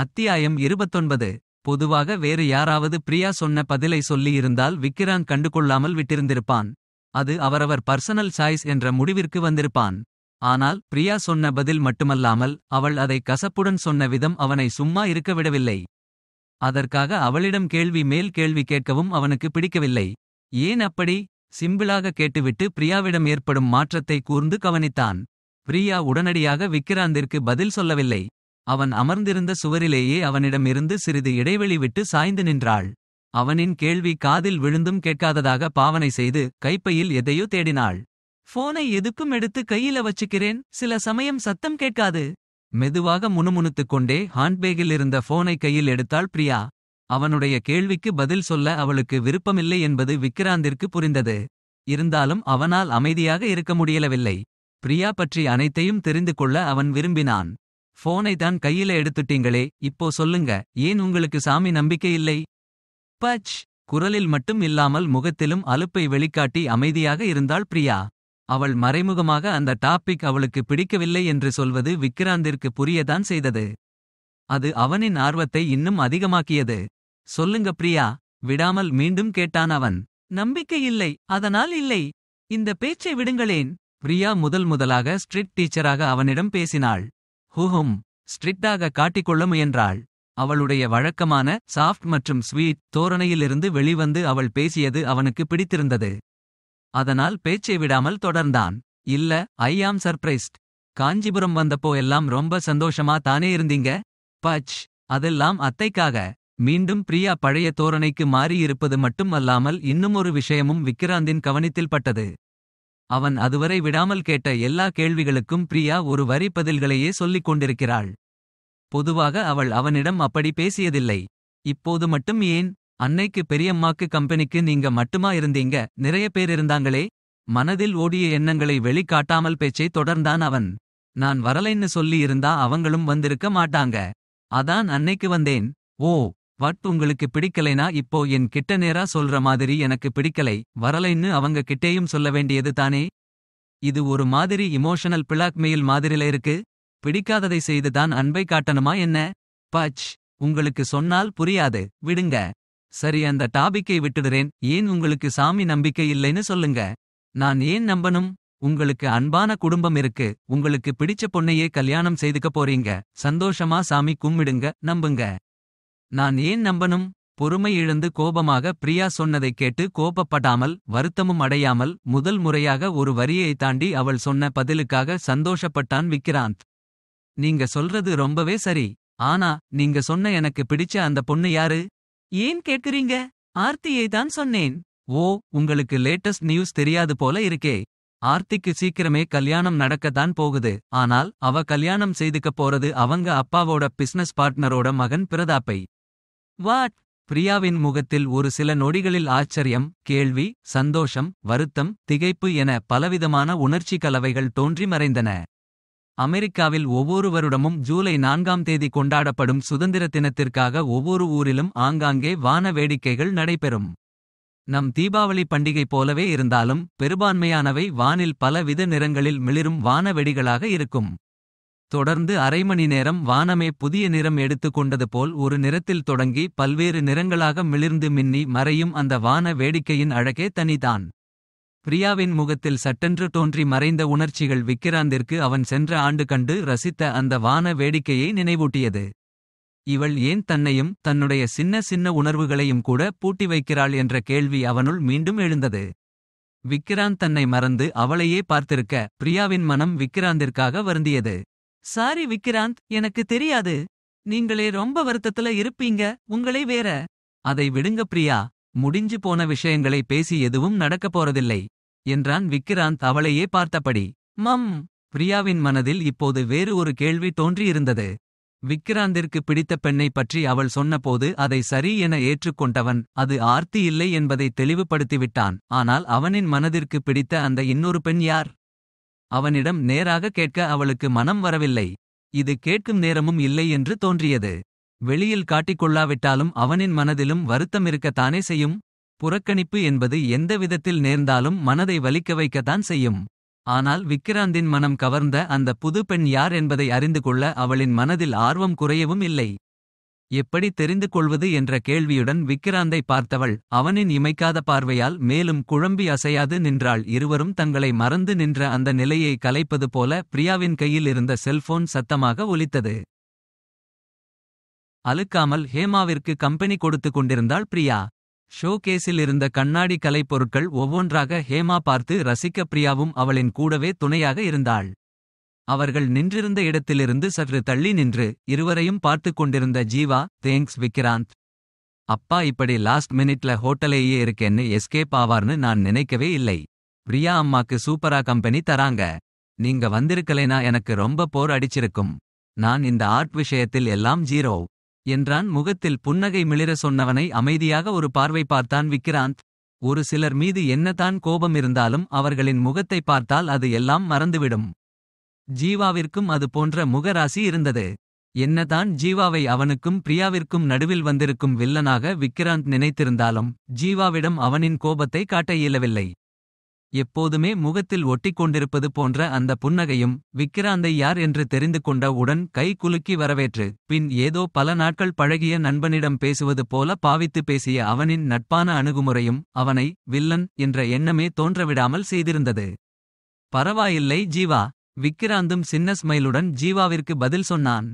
அத்தியாயம் 29. பொதுவாக வேறு யாராவது பிரியா சொன்ன பதிலை சொல்லி இருந்தால் விக்கிராந்த் கண்டுகொள்ளாமல் விட்டிருந்திருப்பான். அது அவரவர் பர்சனல் சாய்ஸ் என்ற முடிவிற்கு வந்திருப்பான். ஆனால் பிரியா சொன்ன பதில் மட்டுமல்லாமல் அவள் அதை கசப்புடன் சொன்ன விதம் அவனை சும்மா இருக்க விடவில்லை. அதற்காக அவளிடம் கேள்வி மேல் கேள்வி கேட்கவும் அவனுக்கு பிடிக்கவில்லை. ஏன் அப்படி? சிம்பிளாக கேட்டுவிட்டு பிரியாவிடம் ஏற்படும் மாற்றத்தை கூர்ந்து கவனித்தான். பிரியா உடனடியாக விக்கிராந்திற்கு பதில் சொல்லவில்லை. அவன் அமர்ந்திருந்த சுவரிலேயே அவனிடமிருந்து சிறிது இடைவெளி விட்டு சாய்ந்து நின்றாள். அவனின் கேள்வி காதில் விழுந்தும் கேட்காததாக பாவனை செய்து கைப்பையில் எதையோ தேடினாள். போனை எதுக்கும் எடுத்து கையில வச்சுக்கிறேன், சில சமயம் சத்தம் கேட்காது. மெதுவாக முணுமுணுத்துக் கொண்டே ஹாண்ட்பேகில் இருந்த போனை கையில் எடுத்தாள் பிரியா. அவனுடைய கேள்விக்கு பதில் சொல்ல அவளுக்கு விருப்பமில்லை என்பது விக்கிராந்திற்கு புரிந்தது. இருந்தாலும் அவனால் அமைதியாக இருக்க முடியலவில்லை. பிரியா பற்றி அனைத்தையும் தெரிந்து கொள்ள அவன் விரும்பினான். போனை தான் கையில எடுத்துட்டீங்களே, இப்போ சொல்லுங்க, ஏன் உங்களுக்கு சாமி நம்பிக்கை இல்லை? பச்! குரலில் மட்டும் இல்லாமல் முகத்திலும் அலுப்பை வெளிக்காட்டி அமைதியாக இருந்தாள் பிரியா. அவள் மறைமுகமாக அந்த டாபிக் அவளுக்கு பிடிக்கவில்லை என்று சொல்வது விக்கிராந்திற்கு புரியதான் செய்தது. அது அவனின் ஆர்வத்தை இன்னும் அதிகமாக்கியது. சொல்லுங்க பிரியா, விடாமல் மீண்டும் கேட்டான் அவன். நம்பிக்கை இல்லை, அதனால் இல்லை. இந்த பேச்சை விடுங்களேன். பிரியா முதலாக ஸ்ட்ரிக்ட் டீச்சராக அவனிடம் பேசினாள். ஹூஹும், ஸ்ட்ரிக்டாக காட்டிக்கொள்ள முயன்றாள். அவளுடைய வழக்கமான சாஃப்ட் மற்றும் ஸ்வீட் தோரணையிலிருந்து வெளிவந்து அவள் பேசியது அவனுக்கு பிடித்திருந்தது. அதனால் பேச்சை விடாமல் தொடர்ந்தான். இல்ல, ஐ ஆம் சர்ப்ரைஸ்ட். காஞ்சிபுரம் வந்தப்போ எல்லாம் ரொம்ப சந்தோஷமா தானே இருந்தீங்க? பச்! அதெல்லாம் அத்தைக்காக. மீண்டும் பிரியா பழைய தோரணைக்கு மாறியிருப்பது மட்டும் அல்லாமல் இன்னுமொரு விஷயமும் விக்கிராந்தின் கவனித்தில் பட்டது. அவன் அதுவரை விடாமல் கேட்ட எல்லா கேள்விகளுக்கும் பிரியா ஒரு வரி பதில்களையே சொல்லிக் கொண்டிருக்கிறாள். பொதுவாக அவள் அவனிடம் அப்படி பேசியதில்லை. இப்போது மட்டும் ஏன்? அன்னைக்கு பெரியம்மாக்கு கம்பெனிக்கு நீங்க மட்டுமா இருந்தீங்க, நிறைய பேர் இருந்தாங்களே? மனதில் ஓடிய எண்ணங்களை வெளிக்காட்டாமல் பேச்சை தொடர்ந்தான் அவன். நான் வரலைன்னு சொல்லி இருந்தா அவங்களும் வந்திருக்க மாட்டாங்க. அதான் அன்னைக்கு வந்தேன். ஓ, வட், உங்களுக்கு பிடிக்கலைனா இப்போ என் கிட்ட நேரா சொல்ற மாதிரி எனக்கு பிடிக்கலை, வரலைன்னு அவங்க கிட்டேயும் சொல்ல வேண்டியது தானே? இது ஒரு மாதிரி இமோஷனல் பிளாக்மெயில் மாதிரில இருக்கு. பிடிக்காததை செய்துதான் அன்பை காட்டணுமா என்ன? பச்! உங்களுக்கு சொன்னால் புரியாது, விடுங்க. சரி, அந்த டாபிக்கை விட்டுடுறேன். ஏன் உங்களுக்கு சாமி நம்பிக்கை இல்லைன்னு சொல்லுங்க. நான் ஏன் நம்பணும்? உங்களுக்கு அன்பான குடும்பம் இருக்கு, உங்களுக்கு பிடிச்ச பொண்ணையே கல்யாணம் செய்துக்க போறீங்க, சந்தோஷமா சாமி கும்பிடுங்க, நம்புங்க. நான் ஏன் நம்பணும்? பொறுமை இழந்து கோபமாக பிரியா சொன்னதைக் கேட்டு கோபப்படாமல் வருத்தமும் அடையாமல் முதல் முறையாக ஒரு வரியை தாண்டி அவள் சொன்ன பதிலுக்காக சந்தோஷப்பட்டான் விக்கிராந்த். நீங்க சொல்றது ரொம்பவே சரி. ஆனா நீங்க சொன்ன எனக்கு பிடிச்ச அந்த பொண்ணு யாரு? ஏன் கேட்கிறீங்க? ஆர்த்தியை தான் சொன்னேன். ஓ, உங்களுக்கு லேட்டஸ்ட் நியூஸ் தெரியாது போல இருக்கே. ஆர்த்திக்கு சீக்கிரமே கல்யாணம் நடக்கத்தான் போகுது. ஆனால் அவ கல்யாணம் செய்துக்க போறது அவங்க அப்பாவோட பிசினஸ் பார்ட்னரோட மகன் பிரதாப்பை. வாட்? பிரியாவின் முகத்தில் ஒரு சில நொடிகளில் ஆச்சரியம், கேள்வி, சந்தோஷம், வருத்தம், திகைப்பு என பலவிதமான உணர்ச்சி கலவைகள் தோன்றி மறைந்தன. அமெரிக்காவில் ஒவ்வொரு வருடமும் ஜூலை 4ஆம் தேதி கொண்டாடப்படும் சுதந்திர தினத்திற்காக ஒவ்வொரு ஊரிலும் ஆங்காங்கே வான வேடிக்கைகள் நடைபெறும். நம் தீபாவளி பண்டிகை போலவே இருந்தாலும் பெரும்பான்மையானவை வானில் பல வித நிறங்களில் மிளிரும் வான வெடிகளாக இருக்கும். தொடர்ந்து அரை மணி நேரம் வானமே புதிய நிறம் எடுத்து கொண்டது போல் ஒரு நிறத்தில் தொடங்கி பல்வேறு நிறங்களாக மிளிர்ந்து மின்னி மறையும் அந்த வான வேடிக்கையின் அழகே தனிதான். பிரியாவின் முகத்தில் சட்டென்று தோன்றி மறைந்த உணர்ச்சிகள் விக்கிராந்திற்கு அவன் சென்ற ஆண்டு கண்டு ரசித்த அந்த வான வேடிக்கையை நினைவூட்டியது. இவள் ஏன் தன்னையும் தன்னுடைய சின்ன சின்ன உணர்வுகளையும் கூட பூட்டி வைக்கிறாள் என்ற கேள்வி அவனுள் மீண்டும் எழுந்தது. விக்கிராந்த் தன்னை மறந்து அவளையே பார்த்திருக்க பிரியாவின் மனம் விக்கிராந்திற்காக வருந்தியது. சாரி விக்கிராந்த், எனக்கு தெரியாது. நீங்களே ரொம்ப வருத்தத்துல இருப்பீங்க, உங்களை வேற. அதை விடுங்க பிரியா, முடிஞ்சு போன விஷயங்களை பேசி எதுவும் நடக்கப் போறதில்லை என்றான் விக்கிராந்த் அவளையே பார்த்தபடி. மம்! பிரியாவின் மனதில் இப்போது வேறு ஒரு கேள்வி தோன்றியிருந்தது. விக்கிராந்திற்கு பிடித்த பெண்ணை பற்றி அவள் சொன்னபோது அதை சரி என ஏற்றுக்கொண்டவன் அது ஆர்த்தி இல்லை என்பதை தெளிவுபடுத்திவிட்டான். ஆனால் அவனின் மனதிற்கு பிடித்த அந்த இன்னொரு பெண் யார்? அவனிடம் நேராக கேட்க அவளுக்கு மனம் வரவில்லை. இது கேட்கும் நேரமும் இல்லை என்று தோன்றியது. வெளியில் காட்டிக்கொள்ளாவிட்டாலும் அவனின் மனதிலும் வருத்தம் இருக்கத்தானே செய்யும். புறக்கணிப்பு என்பது எந்த விதத்தில் நேர்ந்தாலும் மனதை வலிக்க வைக்கத்தான் செய்யும். ஆனால் விக்கிராந்தின் மனம் கவர்ந்த அந்த புது பெண் யார் என்பதை அறிந்து கொள்ள அவளின் மனதில் ஆர்வம் குறையவும் இல்லை. எப்படி தெரிந்து கொள்வது என்ற கேள்வியுடன் விக்கிராந்தை பார்த்தவள் அவனின் இமைக்காத பார்வையால் மேலும் குழம்பி அசையாது நின்றாள். இருவரும் தங்களை மறந்து நின்ற அந்த நிலையை கலைப்பது போல பிரியாவின் கையில் இருந்த செல்போன் சத்தமாக ஒலித்தது. அலுக்காமல் ஹேமாவிற்கு கம்பெனி கொடுத்து கொண்டிருந்தாள் பிரியா. ஷோ கேஸில் இருந்த கண்ணாடி கலைப்பொருட்கள் ஒவ்வொன்றாக ஹேமா பார்த்து ரசிக்க பிரியாவும் அவளின் கூடவே துணையாக இருந்தாள். அவர்கள் நின்றிருந்த இடத்திலிருந்து சற்று தள்ளி நின்று இருவரையும் பார்த்துக் கொண்டிருந்த ஜீவா, தேங்க்ஸ் விக்கிராந்த். அப்பா இப்படி லாஸ்ட் மினிட்ல ஹோட்டலேயே இருக்கேன்னு எஸ்கேப் ஆவார்னு நான் நினைக்கவே இல்லை. பிரியா அம்மாக்கு சூப்பரா கம்பெனி தராங்க. நீங்க வந்திருக்கலைனா எனக்கு ரொம்ப போர் அடிச்சிருக்கும். நான் இந்த ஆர்ட் விஷயத்தில் எல்லாம் ஜீரோ என்றான். முகத்தில் புன்னகை மிளிர சொன்னவனை அமைதியாக ஒரு பார்வை பார்த்தான் விக்கிராந்த். ஒரு சிலர் மீது என்னதான் கோபம் இருந்தாலும் அவர்களின் முகத்தை பார்த்தால் அது எல்லாம் மறந்துவிடும். ஜீவாவிற்கும் அது போன்ற முகராசி இருந்தது. என்னதான் ஜீவாவை அவனுக்கும் பிரியாவிற்கும் நடுவில் வந்திருக்கும் வில்லனாக விக்கிராந்த் நினைத்திருந்தாலும் ஜீவாவிடம் அவனின் கோபத்தை காட்ட இயலவில்லை. எப்போதுமே முகத்தில் ஒட்டிக் கொண்டிருப்பது போன்ற அந்த புன்னகையும் விக்கிராந்தை யார் என்று தெரிந்து கொண்ட உடன் கை குலுக்கி வரவேற்று பின் ஏதோ பல நாட்கள் பழகிய நண்பனிடம் பேசுவது போல பாவித்து பேசிய அவனின் நட்பான அணுகுமுறையும் அவனை வில்லன் என்ற எண்ணமே தோன்றவிடாமல் செய்திருந்தது. பரவாயில்லை ஜீவா. விக்கிராந்தும் சின்ன ஸ்மைலுடன் ஜீவாவிற்கு பதில் சொன்னான்.